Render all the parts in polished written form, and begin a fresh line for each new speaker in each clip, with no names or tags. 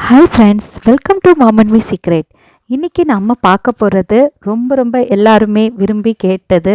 Hi friends, welcome to மாமன்வி secret. இன்றைக்கி நம்ம பார்க்க போகிறது ரொம்ப எல்லாருமே விரும்பி கேட்டது,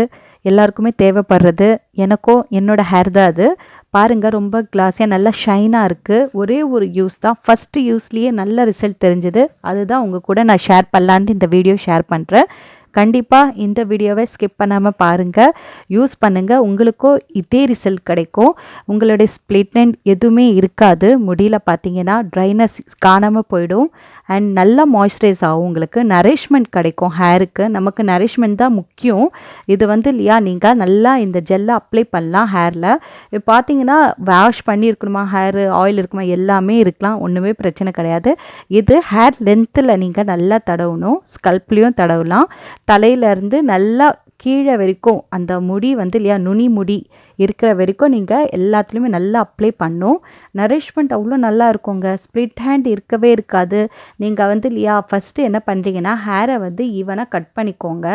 எல்லாருக்குமே தேவைப்படுறது. எனக்கும் என்னோடய ஹேர் தான் அது. பாருங்கள், ரொம்ப கிளாஸியாக நல்லா ஷைனாக இருக்குது. ஒரே ஒரு யூஸ் தான், ஃபஸ்ட்டு யூஸ்லேயே நல்ல ரிசல்ட் தெரிஞ்சுது. அதுதான் உங்கள் கூட நான் ஷேர் பண்ணலான்ட்டு இந்த வீடியோ ஷேர் பண்ணுறேன். கண்டிப்பாக இந்த வீடியோவை ஸ்கிப் பண்ணாமல் பாருங்கள், யூஸ் பண்ணுங்கள். உங்களுக்கும் இதே ரிசல்ட் கிடைக்கும். உங்களுடைய ஸ்ப்ளிட் எண்ட் எதுவுமே இருக்காது. முடியல பார்த்தீங்கன்னா ட்ரைனஸ் காணாமல் போயிடும். அண்ட் நல்லா மாய்ஸ்சரைஸ் ஆகும். உங்களுக்கு நரிஷ்மெண்ட் கிடைக்கும். ஹேருக்கு நமக்கு நரிஷ்மெண்ட் தான் முக்கியம். இது இல்லையா, நீங்கள் நல்லா இந்த ஜெல்லை அப்ளை பண்ணலாம் ஹேரில். இப்போ பார்த்தீங்கன்னா வாஷ் பண்ணியிருக்கணுமா, ஹேர் ஆயில் இருக்குமா, எல்லாமே இருக்கலாம், ஒன்றுமே பிரச்சனை கிடையாது. இது ஹேர் லென்த்தில் நீங்கள் நல்லா தடவணும். ஸ்கல்ப்லேயும் தடவலாம். தலையிலேருந்து நல்லா கீழே வரைக்கும் அந்த முடி இல்லையா, நுனி முடி இருக்கிற வரைக்கும் நீங்கள் எல்லாத்துலேயுமே நல்லா அப்ளை பண்ணும். நரிஷ்மெண்ட் அவ்வளோ நல்லா இருக்குங்க. ஸ்ப்ளிட் ஹேண்ட் இருக்கவே இருக்காது. நீங்கள் இல்லையா, ஃபஸ்ட்டு என்ன பண்ணுறீங்கன்னா, ஹேரை ஈவனாக கட் பண்ணிக்கோங்க.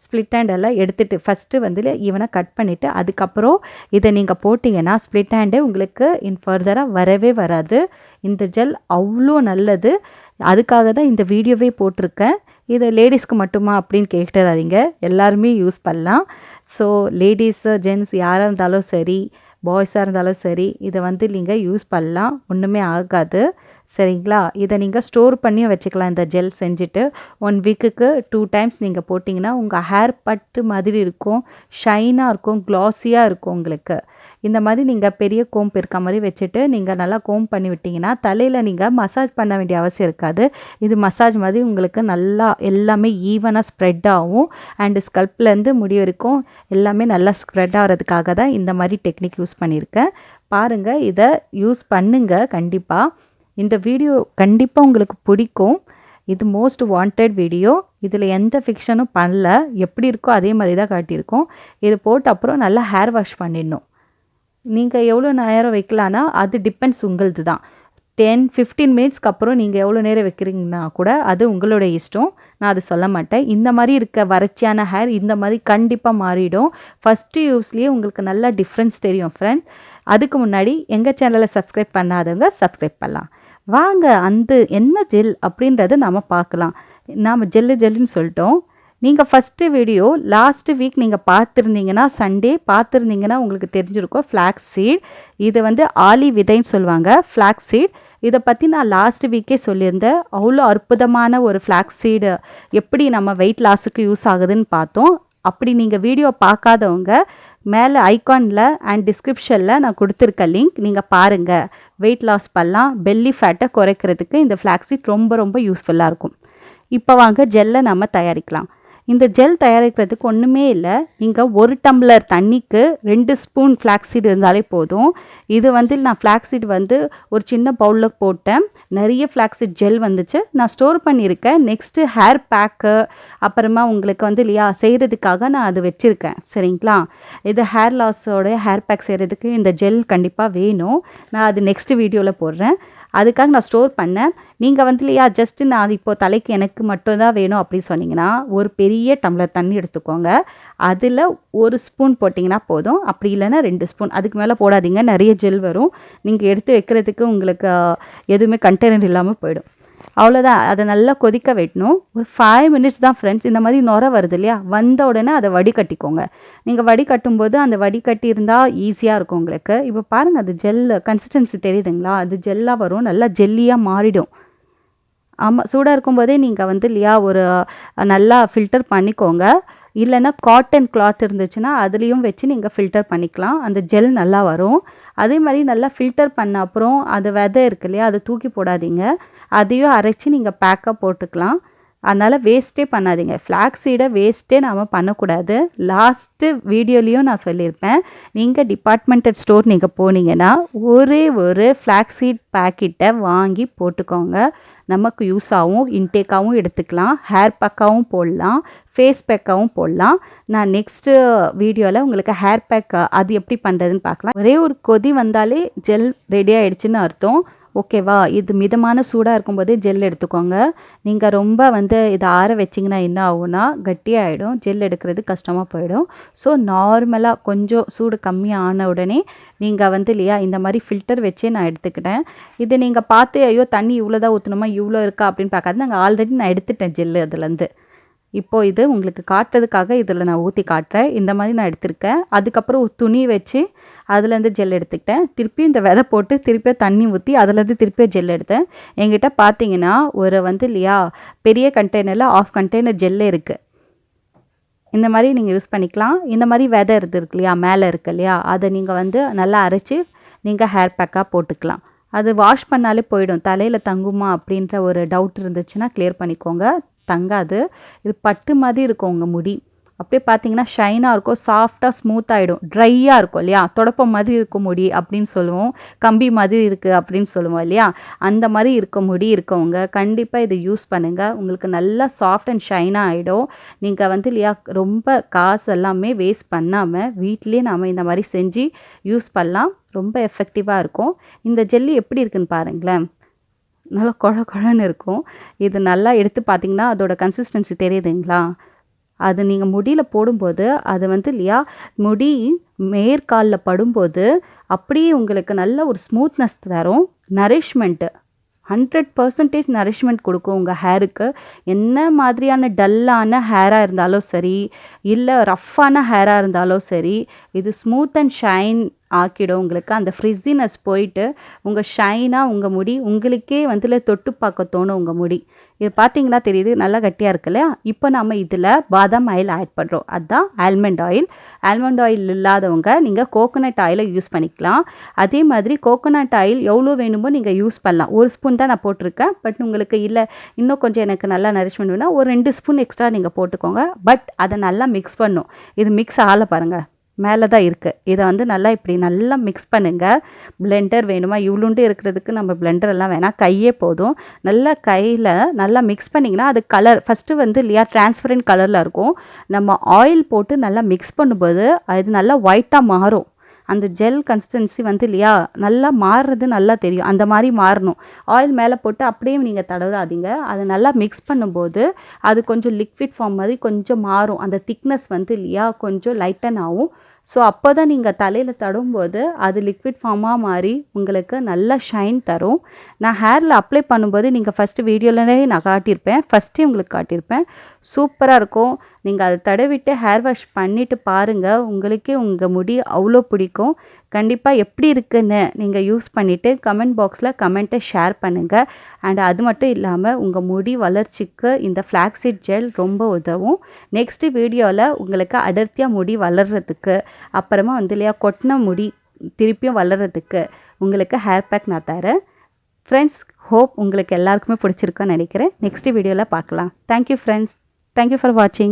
ஸ்ப்ளிட் ஹேண்ட் எல்லாம் எடுத்துகிட்டு ஃபஸ்ட்டு ஈவனாக கட் பண்ணிவிட்டு அதுக்கப்புறம் இதை நீங்கள் போட்டிங்கன்னா ஸ்ப்ளிட் ஹேண்டே உங்களுக்கு ஃபர்தராக வரவே வராது. இந்த ஜெல் அவ்வளோ நல்லது. அதுக்காக தான் இந்த வீடியோவே போட்டிருக்கேன். இது லேடிஸ்க்கு மட்டுமா அப்படின்னு கேட்டுறாதீங்க, எல்லாருமே யூஸ் பண்ணலாம். ஸோ லேடிஸு ஜென்ட்ஸ் யாராக இருந்தாலும் சரி, பாய்ஸாக இருந்தாலும் சரி, இதை நீங்கள் யூஸ் பண்ணலாம், ஒன்றுமே ஆகாது. சரிங்களா? இதை நீங்கள் ஸ்டோர் பண்ணியும் வச்சுக்கலாம். இந்த ஜெல் செஞ்சுட்டு 1 வீக்குக்கு 2 டைம்ஸ் நீங்கள் போட்டிங்கன்னா உங்கள் ஹேர் பட்டு மாதிரி இருக்கும், ஷைனாக இருக்கும், க்ளாஸியாக இருக்கும். உங்களுக்கு இந்த மாதிரி நீங்கள் பெரிய கோம்பு இருக்க மாதிரி வச்சுட்டு நீங்கள் நல்லா கோம் பண்ணி விட்டிங்கன்னா தலையில் நீங்கள் மசாஜ் பண்ண வேண்டிய அவசியம் இருக்காது. இது மசாஜ் மாதிரி உங்களுக்கு நல்லா எல்லாமே ஈவனாக ஸ்ப்ரெட் ஆகும். அண்டு ஸ்கல்ப்லேருந்து முடி வரைக்கும் எல்லாமே நல்லா ஸ்ப்ரெட் ஆகிறதுக்காக தான் இந்த மாதிரி டெக்னிக் யூஸ் பண்ணியிருக்கேன். பாருங்கள், இதை யூஸ் பண்ணுங்கள். கண்டிப்பாக இந்த வீடியோ கண்டிப்பாக உங்களுக்கு பிடிக்கும். இது மோஸ்ட் வாண்டட் வீடியோ. இதில் எந்த ஃபிக்ஷனும் பண்ணல, எப்படி இருக்கோ அதே மாதிரி தான் காட்டியிருக்கோம். இது போட்ட அப்புறம் நல்லா ஹேர் வாஷ் பண்ணிடணும். நீங்கள் எவ்வளோ நேரம் வைக்கலான்னா அது டிபெண்ட்ஸ் உங்களது தான். 10-15 மினிட்ஸ்க்கு அப்புறம் நீங்கள் எவ்வளோ நேரம் வைக்கிறீங்கன்னா கூட அது உங்களோட இஷ்டம். நான் அது சொல்ல மாட்டேன். இந்த மாதிரி இருக்க வறட்சியான ஹேர் இந்த மாதிரி கண்டிப்பாக மாறிடும். ஃபஸ்ட்டு யூஸ்லேயே உங்களுக்கு நல்லா டிஃப்ரென்ஸ் தெரியும் ஃப்ரெண்ட்ஸ். அதுக்கு முன்னாடி எங்கள் சேனலை சப்ஸ்கிரைப் பண்ணாதவங்க சப்ஸ்கிரைப் பண்ணலாம். வாங்க, அந்த என்ன ஜெல் அப்படின்றத நாம் பார்க்கலாம். நாம் ஜெல்லுன்னு சொல்லிட்டோம். நீங்கள் ஃபஸ்ட்டு வீடியோ லாஸ்ட்டு வீக் நீங்கள் பார்த்துருந்தீங்கன்னா, சண்டே பார்த்துருந்தீங்கன்னா உங்களுக்கு தெரிஞ்சிருக்கும். ஃப்ளாக்ஸீட், இது ஆலி விதைன்னு சொல்லுவாங்க, ஃப்ளாக்ஸீட். இதை பற்றி நான் லாஸ்ட் வீக்கே சொல்லியிருந்தேன். அவ்வளோ அற்புதமான ஒரு ஃப்ளாக்ஸீடு எப்படி நம்ம வெயிட் லாஸுக்கு யூஸ் ஆகுதுன்னு பார்த்தோம். அப்படி நீங்கள் வீடியோ பார்க்காதவங்க மேலே ஐகானில் அண்ட் டிஸ்கிரிப்ஷனில் நான் கொடுத்துருக்க லிங்க் நீங்கள் பாருங்கள். வெயிட் லாஸ் பண்ணலாம். பெல்லி ஃபேட்டை குறைக்கிறதுக்கு இந்த ஃப்ளாக்ஸீட் ரொம்ப யூஸ்ஃபுல்லாக இருக்கும். இப்போ வாங்க ஜெல்லை நம்ம தயாரிக்கலாம். இந்த ஜெல் தயாரிக்கிறதுக்கு ஒன்றுமே இல்லை. நீங்கள் 1 டம்ளர் தண்ணிக்கு 2 ஸ்பூன் ஃப்ளாக்ஸீட் இருந்தாலே போதும். இது நான் ஃப்ளாக்ஸீட் ஒரு சின்ன பவுலில் போட்டேன். நிறைய ஃப்ளாக்ஸீட் ஜெல் வந்துச்சு, நான் ஸ்டோர் பண்ணியிருக்கேன். நெக்ஸ்ட்டு ஹேர் பேக்கு அப்புறமா உங்களுக்கு இல்லையா செய்கிறதுக்காக நான் அது வச்சுருக்கேன். சரிங்களா? இது ஹேர் லாஸோடைய ஹேர் பேக் செய்கிறதுக்கு இந்த ஜெல் கண்டிப்பாக வேணும். நான் அது நெக்ஸ்ட் வீடியோவில் போடுறேன். அதுக்காக நான் ஸ்டோர் பண்ணேன். நீங்கள் இல்லையா ஜஸ்ட்டு நான் இப்போது தலைக்கு எனக்கு மட்டும்தான் வேணும் அப்படின்னு சொன்னீங்கன்னா ஒரு பெரிய டம்ளர் தண்ணி எடுத்துக்கோங்க. அதில் 1 ஸ்பூன் போட்டிங்கன்னா போதும். அப்படி இல்லைன்னா 2 ஸ்பூன், அதுக்கு மேலே போடாதீங்க, நிறைய ஜெல் வரும். நீங்கள் எடுத்து வைக்கிறதுக்கு உங்களுக்கு எதுவுமே கண்டெய்னர் இல்லாமல் போயிடும். அவ்வளோதான். அதை நல்லா கொதிக்க வைக்கணும். ஒரு 5 மினிட்ஸ் தான் ஃப்ரெண்ட்ஸ். இந்த மாதிரி நுர வருது இல்லையா, வந்த உடனே அதை வடிகட்டிக்கோங்க. நீங்கள் வடிகட்டும்போது அந்த வடிகட்டி இருந்தால் ஈஸியாக இருக்கும் உங்களுக்கு. இப்போ பாருங்கள், அது ஜெல் கன்சிஸ்டன்சி தெரியுதுங்களா, அது ஜெல்லாக வரும், நல்லா ஜெல்லியாக மாறிடும். ஆமாம், சூடாக இருக்கும்போதே நீங்கள் இல்லையா ஒரு நல்லா ஃபில்டர் பண்ணிக்கோங்க. இல்லைன்னா காட்டன் கிளாத் இருந்துச்சுன்னா அதுலேயும் வச்சு நீங்கள் ஃபில்டர் பண்ணிக்கலாம். அந்த ஜெல் நல்லா வரும். அதே மாதிரி நல்லா ஃபில்டர் பண்ண அப்புறம் அது விதை இருக்கு இல்லையா, அதை தூக்கி போடாதீங்க. அதையும் அரைச்சி நீங்கள் பேக்காக போட்டுக்கலாம். அதனால் வேஸ்ட்டே பண்ணாதீங்க. ஃப்ளாக்ஸீடை வேஸ்ட்டே நாம் பண்ணக்கூடாது. லாஸ்ட்டு வீடியோலேயும் நான் சொல்லியிருப்பேன். நீங்கள் டிபார்ட்மெண்டல் ஸ்டோர் நீங்கள் போனீங்கன்னா ஒரே ஒரு ஃப்ளாக்ஸீட் பேக்கெட்டை வாங்கி போட்டுக்கோங்க. நமக்கு யூஸ் ஆகும், இன்டேக்காகவும் எடுத்துக்கலாம், ஹேர் பேக்காகவும் போடலாம், ஃபேஸ் பேக்காகவும் போடலாம். நான் நெக்ஸ்ட்டு வீடியோவில் உங்களுக்கு ஹேர் பேக் அது எப்படி பண்ணுறதுன்னு பார்க்கலாம். ஒரே ஒரு கொதி வந்தாலே ஜெல் ரெடி ஆகிடுச்சின்னு அர்த்தம். ஓகேவா? இது மிதமான சூடாக இருக்கும்போதே ஜெல் எடுத்துக்கோங்க. நீங்கள் ரொம்ப இதை ஆற வச்சிங்கன்னா என்ன ஆகும்னா கட்டியாகிடும், ஜெல் எடுக்கிறது கஷ்டமாக போயிடும். ஸோ நார்மலாக கொஞ்சம் சூடு கம்மியாக ஆன உடனே நீங்கள் இல்லையா இந்த மாதிரி ஃபில்டர் வச்சே நான் எடுத்துக்கிட்டேன். இது நீங்கள் பார்த்து ஐயோ தண்ணி இவ்வளோ தான் ஊற்றணுமா இவ்வளோ இருக்கா அப்படின்னு பார்க்காது. நாங்கள் ஆல்ரெடி நான் எடுத்துட்டேன் ஜெல்லு அதுலேருந்து. இப்போது இது உங்களுக்கு காட்டுறதுக்காக இதில் நான் ஊற்றி காட்டுறேன். இந்த மாதிரி நான் எடுத்திருக்கேன். அதுக்கப்புறம் ஒரு துணி வச்சு அதுலேருந்து ஜெல் எடுத்துக்கிட்டேன். திருப்பி இந்த விதை போட்டு திருப்பியும் தண்ணி ஊற்றி அதுலேருந்து திருப்பியும் ஜெல் எடுத்தேன். என்கிட்ட பார்த்தீங்கன்னா ஒரு இல்லையா பெரிய கண்டெய்னரில் 1/2 கண்டெய்னர் ஜெல்லே இருக்குது. இந்த மாதிரி நீங்கள் யூஸ் பண்ணிக்கலாம். இந்த மாதிரி விதை இருக்கு இல்லையா மேலே இருக்கு இல்லையா, அதை நீங்கள் நல்லா அரைச்சி நீங்கள் ஹேர் பேக்காக போட்டுக்கலாம். அது வாஷ் பண்ணாலே போயிடும். தலையில் தங்குமா அப்படின்ற ஒரு டவுட் இருந்துச்சுன்னா கிளியர் பண்ணிக்கோங்க. தங்காது. இது பட்டு மாதிரி இருக்கும் உங்கள் முடி. அப்படியே பார்த்தீங்கன்னா ஷைனாக இருக்கும், சாஃப்டாக ஸ்மூத்தாகிடும். ட்ரையாக இருக்கும் இல்லையா, தொடப்பம் மாதிரி இருக்கும் முடி அப்படின்னு சொல்லுவோம், கம்பி மாதிரி இருக்குது அப்படின்னு சொல்லுவோம் இல்லையா, அந்த மாதிரி இருக்க முடி இருக்கவங்க கண்டிப்பாக இதை யூஸ் பண்ணுங்கள். உங்களுக்கு நல்லா சாஃப்ட் அண்ட் ஷைனாக ஆகிடும். நீங்கள் இல்லையா ரொம்ப காசு எல்லாமே வேஸ்ட் பண்ணாமல் வீட்டிலே நாம் இந்த மாதிரி செஞ்சு யூஸ் பண்ணலாம். ரொம்ப எஃபெக்டிவாக இருக்கும். இந்த ஜெல்லி எப்படி இருக்குன்னு பாருங்களேன். நல்லா குழன்னு இருக்கும். இது நல்லா எடுத்து பார்த்தீங்கன்னா அதோட கன்சிஸ்டன்சி தெரியுதுங்களா? அது நீங்கள் முடியில் போடும்போது அது இல்லையா முடி மேற்காலில் படும்போது அப்படியே உங்களுக்கு நல்ல ஒரு ஸ்மூத்னஸ் தரும். நரிஷ்மெண்ட்டு 100% நரிஷ்மெண்ட் கொடுக்கும் உங்கள் ஹேருக்கு. என்ன மாதிரியான டல்லான ஹேராக இருந்தாலும் சரி, இல்லை ரஃப்பான ஹேராக இருந்தாலும் சரி, இது ஸ்மூத் அண்ட் ஷைன் ஆக்கிடும். உங்களுக்கு அந்த ஃப்ரிஸினஸ் போயிட்டு உங்கள் ஷைனாக உங்கள் முடி உங்களுக்கே தொட்டு பார்க்க தோணும் உங்கள் முடி. இது பார்த்தீங்கன்னா தெரியுது நல்லா கட்டியாக இருக்கு இல்லையா? இப்போ நம்ம இதில் பாதாம் ஆயில் ஆட் பண்ணுறோம். அதுதான் ஆல்மண்ட் ஆயில். ஆல்மண்ட் ஆயில் இல்லாதவங்க நீங்கள் கோகோனட் ஆயிலை யூஸ் பண்ணிக்கலாம். அதே மாதிரி கோகோனட் ஆயில் எவ்வளோ வேணுமோ நீங்கள் யூஸ் பண்ணலாம். 1 ஸ்பூன் தான் நான் போட்டிருக்கேன். பட் உங்களுக்கு இல்லை இன்னும் கொஞ்சம் எனக்கு நல்லா நரிஷ்மெண்ட் வேணும்னா ஒரு 2 ஸ்பூன் எக்ஸ்ட்ரா நீங்கள் போட்டுக்கோங்க. பட் அதை நல்லா மிக்ஸ் பண்ணும். இது மிக்ஸ் ஆகலை பாருங்கள், மேலே தான் இருக்குது. இதை நல்லா இப்படி நல்லா மிக்ஸ் பண்ணுங்கள். பிளெண்டர் வேணுமா, இவ்வளோண்டு இருக்கிறதுக்கு நம்ம பிளெண்டர் எல்லாம் வேணாம், கையே போதும். நல்லா கையில் நல்லா மிக்ஸ் பண்ணிங்கன்னா அது கலர் ஃபஸ்ட்டு இல்லையா டிரான்ஸ்பரண்ட் கலரில் இருக்கும். நம்ம ஆயில் போட்டு நல்லா மிக்ஸ் பண்ணும்போது அது நல்லா ஒயிட்டாக மாறும். அந்த ஜெல் கன்சிஸ்டன்சி இல்லையா நல்லா மாறுறது நல்லா தெரியும். அந்த மாதிரி மாறணும். ஆயில் மேலே போட்டு அப்படியே நீங்கள் தடவாதீங்க. அதை நல்லா மிக்ஸ் பண்ணும்போது அது கொஞ்சம் லிக்விட் ஃபார்ம் மாதிரி கொஞ்சம் மாறும். அந்த திக்னஸ் இல்லையா கொஞ்சம் லைட்டன் ஆகும். ஸோ அப்போ தான் நீங்கள் தலையில் தடும்போது அது லிக்விட் ஃபார்மாக மாறி உங்களுக்கு நல்லா ஷைன் தரும். நான் ஹேரில் அப்ளை பண்ணும்போது நீங்கள் ஃபஸ்ட்டு வீடியோவிலே நான் காட்டியிருப்பேன், ஃபஸ்ட்டே உங்களுக்கு காட்டியிருப்பேன். சூப்பராக இருக்கும். நீங்கள் அதை தடவிட்டு ஹேர் வாஷ் பண்ணிவிட்டு பாருங்கள், உங்களுக்கே உங்கள் முடி அவ்வளோ பிடிக்கும். கண்டிப்பாக எப்படி இருக்குன்னு நீங்கள் யூஸ் பண்ணிவிட்டு கமெண்ட் பாக்ஸில் கமெண்ட்டை ஷேர் பண்ணுங்கள். அண்ட் அது மட்டும் இல்லாமல் உங்கள் முடி வளர்ச்சிக்கு இந்த ஃப்ளாக்ஸீட் ஜெல் ரொம்ப உதவும். நெக்ஸ்ட்டு வீடியோவில் உங்களுக்கு அடர்த்தியாக முடி வளர்கிறதுக்கு, அப்புறமா இல்லையா கொட்டின முடி திருப்பியும் வளர்கிறதுக்கு உங்களுக்கு ஹேர் பேக் நான் தரேன். ஃப்ரெண்ட்ஸ், ஹோப் உங்களுக்கு எல்லாருக்குமே பிடிச்சிருக்குன்னு நினைக்கிறேன். நெக்ஸ்ட் வீடியோவில் பார்க்கலாம். Thank you friends. தேங்க்யூ ஃபார் வாட்சிங்.